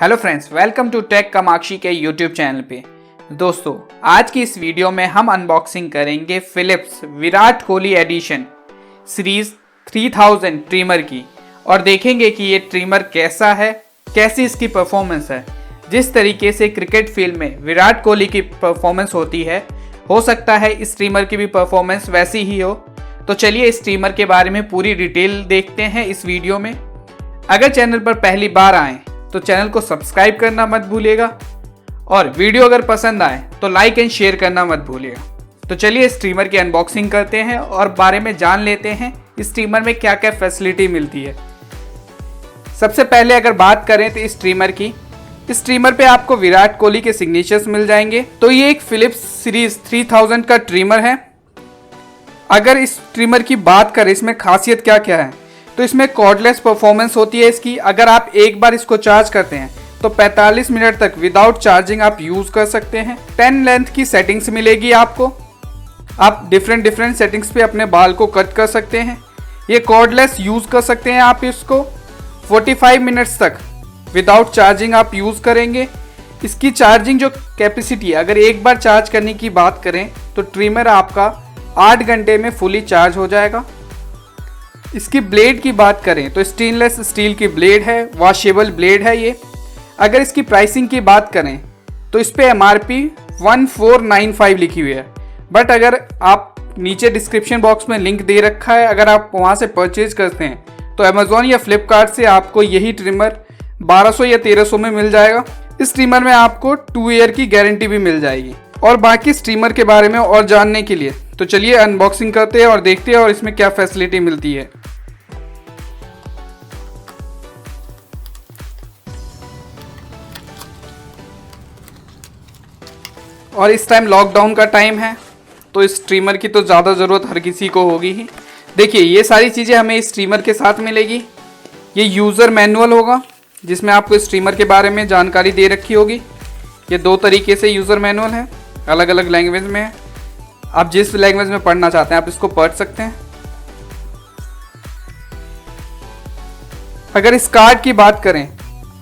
Hello friends, welcome to tech Kamakshi के YouTube channel पे। दोस्तों, आज की इस वीडियो में हम अनबॉक्सिंग करेंगे Philips Virat Kohli edition series 3000 trimmer की और देखेंगे कि ये ट्रिमर कैसा है, कैसी इसकी परफॉर्मेंस है। जिस तरीके से क्रिकेट फील्ड में विराट कोहली की परफॉर्मेंस होती है, हो सकता है इस ट्रिमर की भी परफॉर्मेंस वैसी ही हो। तो चलिए इस ट्रिमर के बारे में पूरी डिटेल देखते हैं इस वीडियो में। अगर चैनल पर पहली बार आएँ तो चैनल को सब्सक्राइब करना मत भूलिएगा और वीडियो अगर पसंद आए तो लाइक एंड शेयर करना मत भूलिएगा। तो चलिए इस स्ट्रीमर की अनबॉक्सिंग करते हैं और बारे में जान लेते हैं इस स्ट्रीमर में क्या क्या फैसिलिटी मिलती है। सबसे पहले अगर बात करें तो इस स्ट्रीमर पे आपको विराट कोहली के सिग्नेचर्स मिल जाएंगे। तो ये एक फिलिप्स सीरीज 3000 का ट्रिमर है। अगर इस ट्रिमर की बात करें, इसमें खासियत क्या क्या है, तो इसमें कॉर्डलेस परफॉर्मेंस होती है इसकी। अगर आप एक बार इसको चार्ज करते हैं तो 45 मिनट तक विदाउट चार्जिंग आप यूज कर सकते हैं। 10 लेंथ की सेटिंग्स मिलेगी आपको। आप डिफरेंट सेटिंग्स पे अपने बाल को कट कर सकते हैं। ये कॉर्डलेस यूज कर सकते हैं आप इसको। 45 मिनट्स तक विदाउट चार्जिंग आप यूज करेंगे। इसकी चार्जिंग जो कैपेसिटी है, अगर एक बार चार्ज करने की बात करें तो ट्रिमर आपका 8 घंटे में फुली चार्ज हो जाएगा। इसकी ब्लेड की बात करें तो स्टेनलेस स्टील की ब्लेड है, वॉशेबल ब्लेड है ये। अगर इसकी प्राइसिंग की बात करें तो इस पे MRP 1495 लिखी हुई है, बट अगर आप नीचे डिस्क्रिप्शन बॉक्स में लिंक दे रखा है, अगर आप वहाँ से परचेज करते हैं तो अमेजोन या फ्लिपकार्ट से आपको यही ट्रिमर 1200 या 1300 में मिल जाएगा। इस ट्रिमर में आपको 2 ईयर की गारंटी भी मिल जाएगी। और बाकी स्ट्रीमर के बारे में और जानने के लिए तो चलिए अनबॉक्सिंग करते हैं और देखते हैं और इसमें क्या फैसिलिटी मिलती है। और इस टाइम लॉकडाउन का टाइम है तो इस स्ट्रीमर की तो ज़्यादा ज़रूरत हर किसी को होगी ही। देखिए, ये सारी चीज़ें हमें इस स्ट्रीमर के साथ मिलेगी। ये यूज़र मैनुअल होगा जिसमें आपको इस स्ट्रीमर के बारे में जानकारी दे रखी होगी। ये 2 तरीके से यूज़र मैनुअल है, अलग अलग लैंग्वेज में है। आप जिस लैंग्वेज में पढ़ना चाहते हैं आप इसको पढ़ सकते हैं। अगर इस कार्ड की बात करें,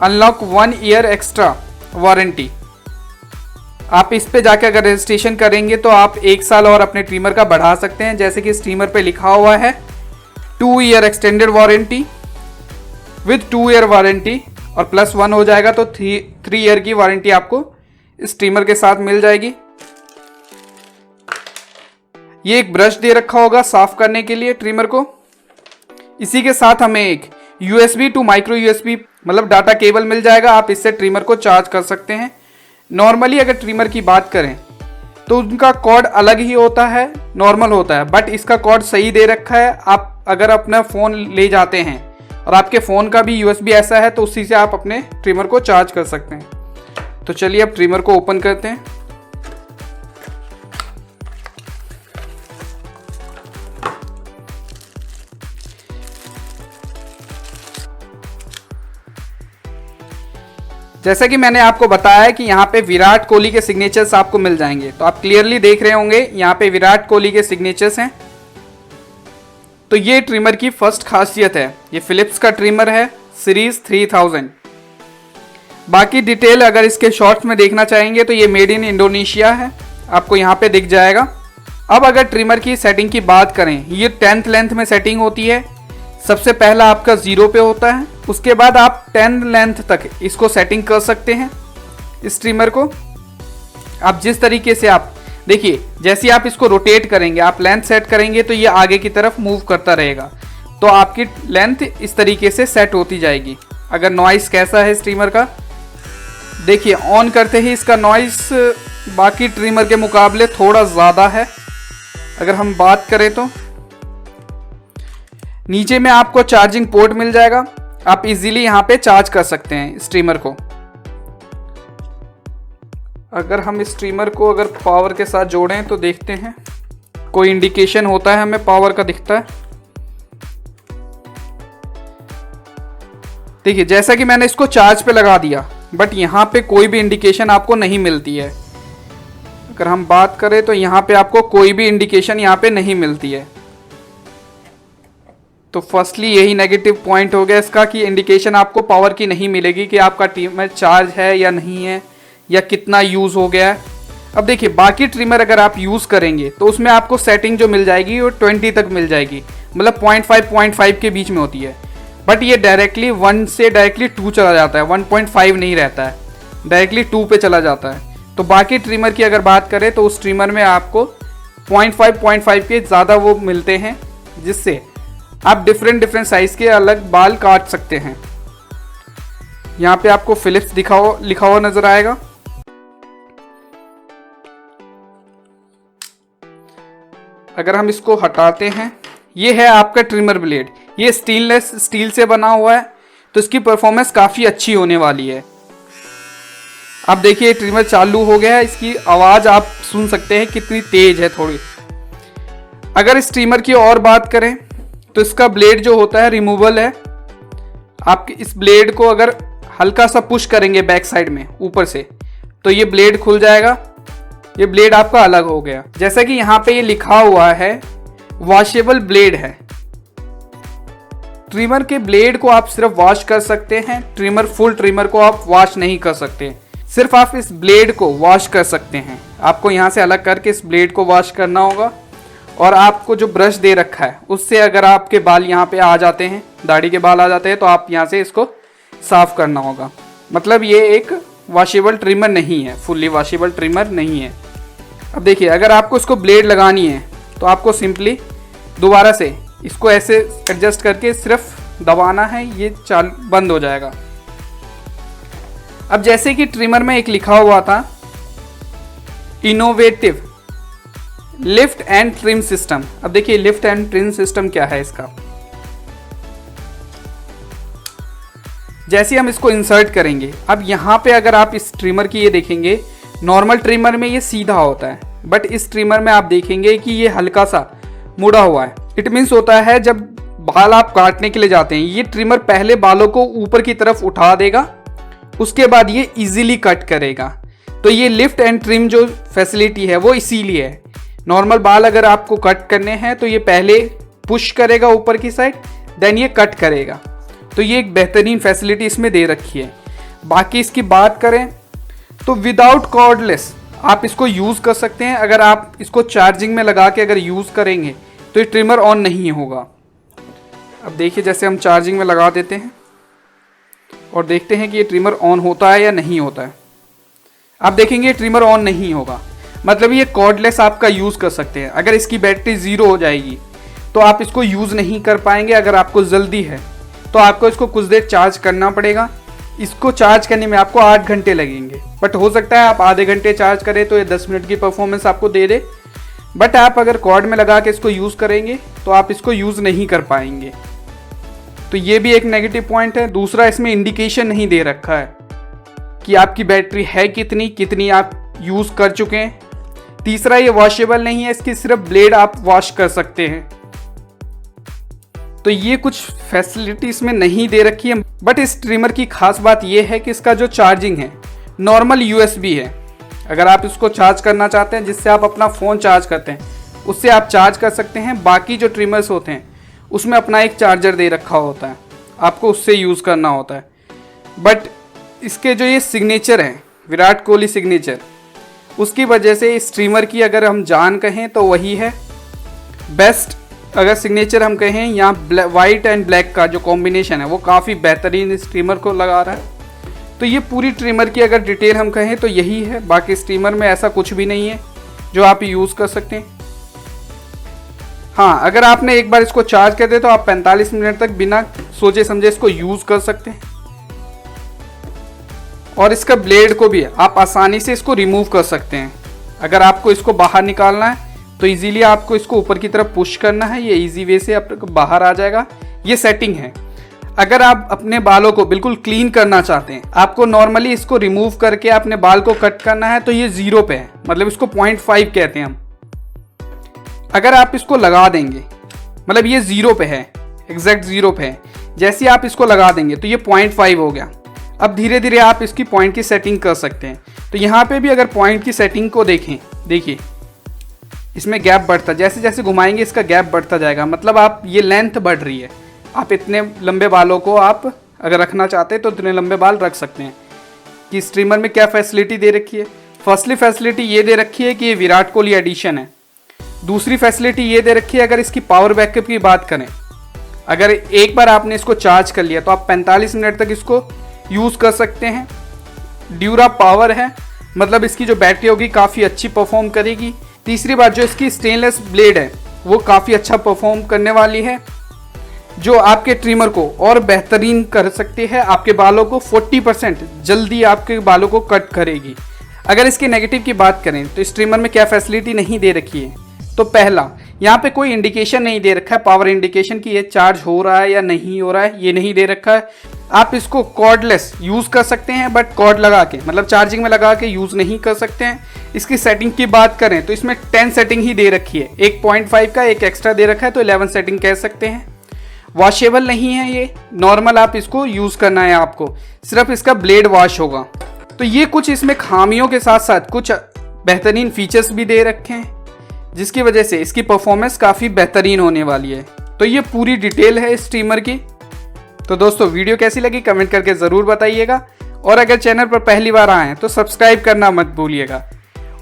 अनलॉक 1 ईयर एक्स्ट्रा वारंटी, आप इस पे जाके अगर रजिस्ट्रेशन करेंगे तो आप 1 साल और अपने ट्रिमर का बढ़ा सकते हैं। जैसे कि इस ट्रिमर पे लिखा हुआ है 2 year extended warranty with 2 year warranty और +1 हो जाएगा तो 3 ईयर की वारंटी आपको इस ट्रिमर के साथ मिल जाएगी। ये एक ब्रश दे रखा होगा साफ करने के लिए ट्रिमर को। इसी के साथ हमें एक USB टू माइक्रो USB मतलब डाटा केबल मिल जाएगा। आप इससे ट्रिमर को चार्ज कर सकते हैं। नॉर्मली अगर ट्रिमर की बात करें तो उनका कॉर्ड अलग ही होता है, नॉर्मल होता है, बट इसका कॉर्ड सही दे रखा है। आप अगर अपना फ़ोन ले जाते हैं और आपके फ़ोन का भी USB ऐसा है तो उसी से आप अपने ट्रिमर को चार्ज कर सकते हैं। तो चलिए अब ट्रिमर को ओपन करते हैं। जैसा कि मैंने आपको बताया है कि यहाँ पे विराट कोहली के सिग्नेचर्स आपको मिल जाएंगे। तो आप क्लियरली देख रहे होंगे यहाँ पे विराट कोहली के सिग्नेचर्स हैं। तो ये ट्रिमर की फर्स्ट खासियत है। ये फिलिप्स का ट्रिमर है सीरीज 3000। बाकी डिटेल अगर इसके शॉर्ट्स में देखना चाहेंगे तो ये मेड इन इंडोनेशिया है, आपको यहाँ पे दिख जाएगा। अब अगर ट्रिमर की सेटिंग की बात करें, ये 10th लेंथ में सेटिंग होती है। सबसे पहला आपका 0 पे होता है, उसके बाद आप 10 लेंथ तक इसको सेटिंग कर सकते हैं। इस ट्रिमर को आप जिस तरीके से आप देखिए, जैसे आप इसको रोटेट करेंगे, आप लेंथ सेट करेंगे तो ये आगे की तरफ मूव करता रहेगा, तो आपकी लेंथ इस तरीके से सेट होती जाएगी। अगर नॉइस कैसा है इस ट्रिमर का, देखिए ऑन करते ही इसका नॉइस बाकी ट्रिमर के मुकाबले थोड़ा ज़्यादा है। अगर हम बात करें तो नीचे में आपको चार्जिंग पोर्ट मिल जाएगा। आप इजीली यहाँ पे चार्ज कर सकते हैं इस ट्रिमर को। अगर हम इस ट्रिमर को अगर पावर के साथ जोड़ें तो देखते हैं कोई इंडिकेशन होता है, हमें पावर का दिखता है। देखिए, जैसा कि मैंने इसको चार्ज पे लगा दिया, बट यहाँ पे कोई भी इंडिकेशन आपको नहीं मिलती है। अगर हम बात करें तो यहाँ पे आपको कोई भी इंडिकेशन यहाँ पे नहीं मिलती है। तो फर्स्टली यही नेगेटिव पॉइंट हो गया इसका कि इंडिकेशन आपको पावर की नहीं मिलेगी कि आपका ट्रिमर चार्ज है या नहीं है या कितना यूज़ हो गया है। अब देखिए बाकी ट्रिमर अगर आप यूज़ करेंगे तो उसमें आपको सेटिंग जो मिल जाएगी वो 20 तक मिल जाएगी, मतलब 0.5 के बीच में होती है। बट ये डायरेक्टली 1 से डायरेक्टली 2 चला जाता है, 1.5 नहीं रहता है, डायरेक्टली 2 पे चला जाता है। तो बाकी ट्रिमर की अगर बात करें तो उस ट्रिमर में आपको 0.5 के ज़्यादा वो मिलते हैं, जिससे आप डिफरेंट साइज़ के अलग बाल काट सकते हैं। यहाँ पे आपको फिलिप्स लिखा हुआ नज़र आएगा। अगर हम इसको हटाते हैं, ये है आपका ट्रिमर ब्लेड। ये स्टेनलेस स्टील से बना हुआ है, तो इसकी परफॉर्मेंस काफ़ी अच्छी होने वाली है। आप देखिए ट्रिमर चालू हो गया है, इसकी आवाज़ आप सुन सकते हैं कितनी तेज है थोड़ी। अगर इस ट्रिमर की और बात करें तो इसका ब्लेड जो होता है रिमूवल है। आप इस ब्लेड को अगर हल्का सा पुश करेंगे बैक साइड में ऊपर से, तो ये ब्लेड खुल जाएगा। ये ब्लेड आपका अलग हो गया। जैसा कि यहाँ पे ये लिखा हुआ है वॉशेबल ब्लेड है। ट्रिमर के ब्लेड को आप सिर्फ वॉश कर सकते हैं, फुल ट्रिमर को आप वॉश नहीं कर सकते। सिर्फ आप इस ब्लेड को वॉश कर सकते हैं। आपको यहाँ से अलग करके इस ब्लेड को वॉश करना होगा, और आपको जो ब्रश दे रखा है उससे अगर आपके बाल यहाँ पे आ जाते हैं, दाढ़ी के बाल आ जाते हैं, तो आप यहाँ से इसको साफ करना होगा। मतलब ये एक वॉशेबल ट्रिमर नहीं है, फुल्ली वॉशेबल ट्रिमर नहीं है। अब देखिए अगर आपको इसको ब्लेड लगानी है तो आपको सिंपली दोबारा से इसको ऐसे एडजस्ट करके सिर्फ दबाना है, ये बंद हो जाएगा। अब जैसे कि ट्रिमर में एक लिखा हुआ था innovative lift and trim system. अब देखिए लिफ्ट एंड ट्रिम सिस्टम क्या है इसका। जैसे हम इसको इंसर्ट करेंगे, अब यहाँ पे अगर आप इस ट्रिमर की ये देखेंगे, नॉर्मल ट्रिमर में ये सीधा होता है, बट इस ट्रिमर में आप देखेंगे कि ये हल्का सा मुड़ा हुआ है। इट मीन्स होता है जब बाल आप काटने के लिए जाते हैं, ये ट्रिमर पहले बालों को ऊपर की तरफ उठा देगा, उसके बाद ये इजीली कट करेगा। तो ये लिफ्ट एंड ट्रिम जो फैसिलिटी है वो इसीलिए है। नॉर्मल बाल अगर आपको कट करने हैं तो ये पहले पुश करेगा ऊपर की साइड, देन ये कट करेगा। तो ये एक बेहतरीन फैसिलिटी इसमें दे रखी है। बाकी इसकी बात करें तो विदाउट कॉर्डलेस आप इसको यूज़ कर सकते हैं। अगर आप इसको चार्जिंग में लगा के अगर यूज़ करेंगे तो ये ट्रिमर ऑन नहीं होगा। अब देखिए जैसे हम चार्जिंग में लगा देते हैं और देखते हैं कि ये ट्रिमर ऑन होता है या नहीं होता है। आप देखेंगे ट्रिमर ऑन नहीं होगा, मतलब ये कॉर्डलेस आपका यूज़ कर सकते हैं। अगर इसकी बैटरी 0 हो जाएगी तो आप इसको यूज़ नहीं कर पाएंगे। अगर आपको जल्दी है तो आपको इसको कुछ देर चार्ज करना पड़ेगा। इसको चार्ज करने में आपको 8 घंटे लगेंगे, बट हो सकता है आप आधे घंटे चार्ज करें तो ये 10 मिनट की परफॉर्मेंस आपको दे दे। बट आप अगर कॉर्ड में लगा के इसको यूज़ करेंगे तो आप इसको यूज़ नहीं कर पाएंगे। तो ये भी एक नेगेटिव पॉइंट है। दूसरा, इसमें इंडिकेशन नहीं दे रखा है कि आपकी बैटरी है कितनी आप यूज़ कर चुके हैं। तीसरा, ये वॉशेबल नहीं है, इसकी सिर्फ ब्लेड आप वॉश कर सकते हैं। तो ये कुछ फैसिलिटी इसमें नहीं दे रखी है। बट इस ट्रिमर की खास बात ये है कि इसका जो चार्जिंग है नॉर्मल USB है। अगर आप इसको चार्ज करना चाहते हैं, जिससे आप अपना फ़ोन चार्ज करते हैं, उससे आप चार्ज कर सकते हैं। बाकी जो ट्रिमर्स होते हैं उसमें अपना एक चार्जर दे रखा होता है, आपको उससे यूज़ करना होता है। बट इसके जो ये सिग्नेचर है, विराट कोहली सिग्नेचर, उसकी वजह से इस ट्रिमर की अगर हम जान कहें तो वही है बेस्ट। अगर सिग्नेचर हम कहें, यहाँ वाइट एंड ब्लैक का जो कॉम्बिनेशन है वो काफ़ी बेहतरीन इस ट्रिमर को लगा रहा है। तो ये पूरी ट्रिमर की अगर डिटेल हम कहें तो यही है। बाकी इस ट्रिमर में ऐसा कुछ भी नहीं है जो आप यूज़ कर सकते हैं। हाँ, अगर आपने एक बार इसको चार्ज कर दे तो आप 45 मिनट तक बिना सोचे समझे इसको यूज़ कर सकते हैं। और इसका ब्लेड को भी आप आसानी से इसको रिमूव कर सकते हैं। अगर आपको इसको बाहर निकालना है तो इजीली आपको इसको ऊपर की तरफ पुश करना है, ये इजी वे से आपको बाहर आ जाएगा। ये सेटिंग है। अगर आप अपने बालों को बिल्कुल क्लीन करना चाहते हैं, आपको नॉर्मली इसको रिमूव करके अपने बाल को कट करना है, तो ये 0 पे है, मतलब इसको 0.5 कहते हैं हम। अगर आप इसको लगा देंगे, मतलब ये 0 पे है, एग्जैक्ट 0 पे है, जैसे आप इसको लगा देंगे तो ये 0.5 हो गया। अब धीरे धीरे आप इसकी पॉइंट की सेटिंग कर सकते हैं। तो यहाँ पे भी अगर पॉइंट की सेटिंग को देखें, देखिए इसमें गैप बढ़ता, जैसे जैसे घुमाएंगे इसका गैप बढ़ता जाएगा, मतलब आप ये लेंथ बढ़ रही है। आप इतने लंबे बालों को आप अगर रखना चाहते हैं तो इतने लंबे बाल रख सकते हैं। कि स्ट्रीमर में क्या फैसिलिटी दे रखी है, फर्स्टली फैसिलिटी ये दे रखी है कि ये विराट कोहली एडिशन है। दूसरी फैसिलिटी ये दे रखी है, अगर इसकी पावर बैकअप की बात करें, अगर एक बार आपने इसको चार्ज कर लिया तो आप 45 मिनट तक इसको यूज़ कर सकते हैं। ड्यूरा पावर है, मतलब इसकी जो बैटरी होगी काफ़ी अच्छी परफॉर्म करेगी। तीसरी बात, जो इसकी स्टेनलेस ब्लेड है वो काफ़ी अच्छा परफॉर्म करने वाली है, जो आपके ट्रिमर को और बेहतरीन कर सकती है। आपके बालों को 40% जल्दी आपके बालों को कट करेगी। अगर इसके नेगेटिव की बात करें तो इस ट्रिमर में क्या फैसिलिटी नहीं दे रखी है, तो पहला, यहाँ पे कोई इंडिकेशन नहीं दे रखा है पावर इंडिकेशन कि ये चार्ज हो रहा है या नहीं हो रहा है, ये नहीं दे रखा है। आप इसको कॉर्डलेस यूज़ कर सकते हैं, बट कॉर्ड लगा के, मतलब चार्जिंग में लगा के यूज़ नहीं कर सकते हैं। इसकी सेटिंग की बात करें तो इसमें 10 सेटिंग ही दे रखी है, एक 0.5 का एक एक्स्ट्रा दे रखा है, तो 11 सेटिंग कह सकते हैं। वॉशेबल नहीं है ये, नॉर्मल आप इसको यूज़ करना है, आपको सिर्फ इसका ब्लेड वॉश होगा। तो ये कुछ इसमें खामियों के साथ साथ कुछ बेहतरीन फीचर्स भी दे रखे हैं, जिसकी वजह से इसकी परफॉर्मेंस काफ़ी बेहतरीन होने वाली है। तो ये पूरी डिटेल है इस स्ट्रीमर की। तो दोस्तों वीडियो कैसी लगी कमेंट करके ज़रूर बताइएगा, और अगर चैनल पर पहली बार आए हैं तो सब्सक्राइब करना मत भूलिएगा।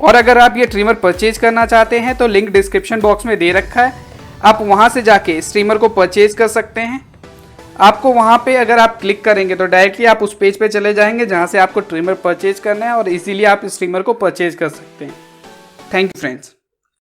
और अगर आप ये ट्रिमर परचेज करना चाहते हैं तो लिंक डिस्क्रिप्शन बॉक्स में दे रखा है, आप वहाँ से जाके स्ट्रीमर को परचेज कर सकते हैं। आपको वहाँ पे अगर आप क्लिक करेंगे तो डायरेक्टली आप उस पेज पे चले जाएंगे जहाँ से आपको ट्रिमर परचेज करना है, और इजीली आप इस ट्रिमर को परचेज कर सकते हैं। Thank you friends.